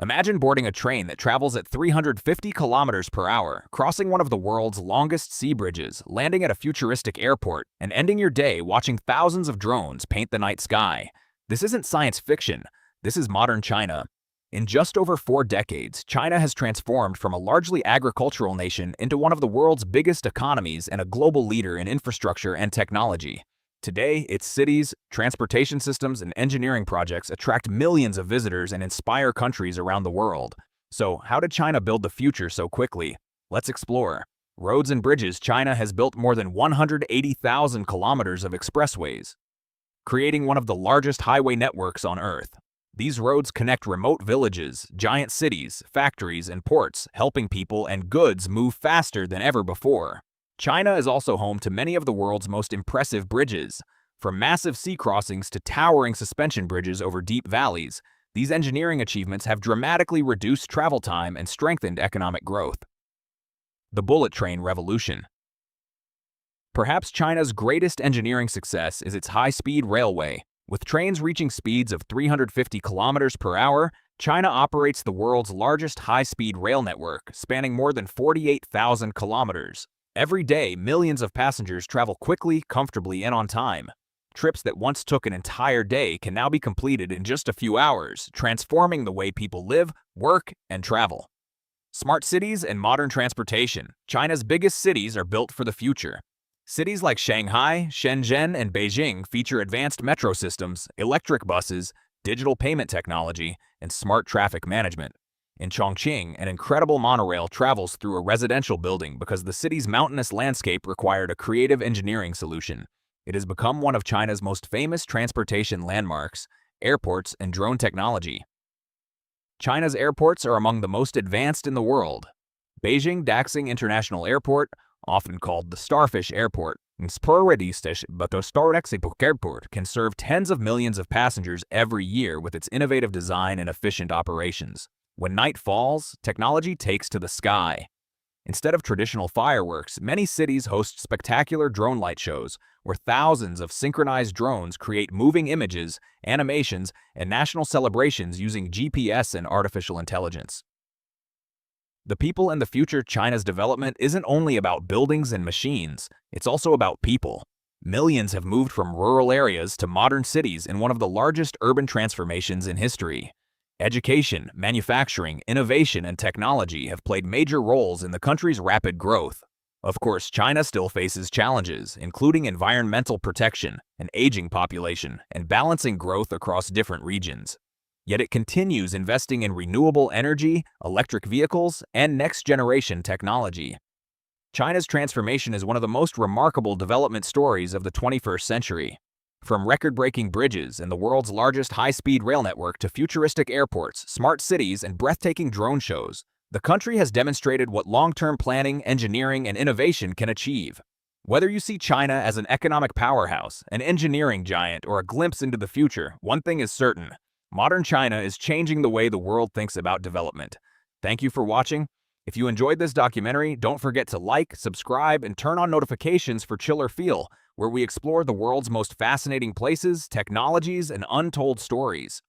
Imagine boarding a train that travels at 350 kilometers per hour, crossing one of the world's longest sea bridges, landing at a futuristic airport, and ending your day watching thousands of drones paint the night sky. This isn't science fiction. This is modern China. In just over 4 decades, China has transformed from a largely agricultural nation into one of the world's biggest economies and a global leader in infrastructure and technology. Today, its cities, transportation systems, and engineering projects attract millions of visitors and inspire countries around the world. So, how did China build the future so quickly? Let's explore. Roads and bridges. China has built more than 180,000 kilometers of expressways, creating one of the largest highway networks on Earth. These roads connect remote villages, giant cities, factories, and ports, helping people and goods move faster than ever before. China is also home to many of the world's most impressive bridges. From massive sea crossings to towering suspension bridges over deep valleys, these engineering achievements have dramatically reduced travel time and strengthened economic growth. The bullet train revolution. Perhaps China's greatest engineering success is its high-speed railway. With trains reaching speeds of 350 kilometers per hour, China operates the world's largest high-speed rail network, spanning more than 48,000 kilometers. Every day, millions of passengers travel quickly, comfortably, and on time. Trips that once took an entire day can now be completed in just a few hours, transforming the way people live, work, and travel. Smart cities and modern transportation. China's biggest cities are built for the future. Cities like Shanghai, Shenzhen, and Beijing feature advanced metro systems, electric buses, digital payment technology, and smart traffic management. In Chongqing, an incredible monorail travels through a residential building because the city's mountainous landscape required a creative engineering solution. It has become one of China's most famous transportation landmarks, airports, and drone technology. China's airports are among the most advanced in the world. Beijing Daxing International Airport, often called the Starfish Airport, can serve tens of millions of passengers every year with its innovative design and efficient operations. When night falls, technology takes to the sky. Instead of traditional fireworks, many cities host spectacular drone light shows, where thousands of synchronized drones create moving images, animations, and national celebrations using GPS and artificial intelligence. The people and the future. China's development isn't only about buildings and machines, it's also about people. Millions have moved from rural areas to modern cities in one of the largest urban transformations in history. Education, manufacturing, innovation, and technology have played major roles in the country's rapid growth. Of course, China still faces challenges, including environmental protection, an aging population, and balancing growth across different regions. Yet it continues investing in renewable energy, electric vehicles, and next-generation technology. China's transformation is one of the most remarkable development stories of the 21st century. From record-breaking bridges and the world's largest high-speed rail network to futuristic airports, smart cities, and breathtaking drone shows, the country has demonstrated what long-term planning, engineering, and innovation can achieve. Whether you see China as an economic powerhouse, an engineering giant, or a glimpse into the future, one thing is certain: modern China is changing the way the world thinks about development. Thank you for watching. If you enjoyed this documentary, don't forget to like, subscribe, and turn on notifications for Chill or Feel, where we explore the world's most fascinating places, technologies, and untold stories.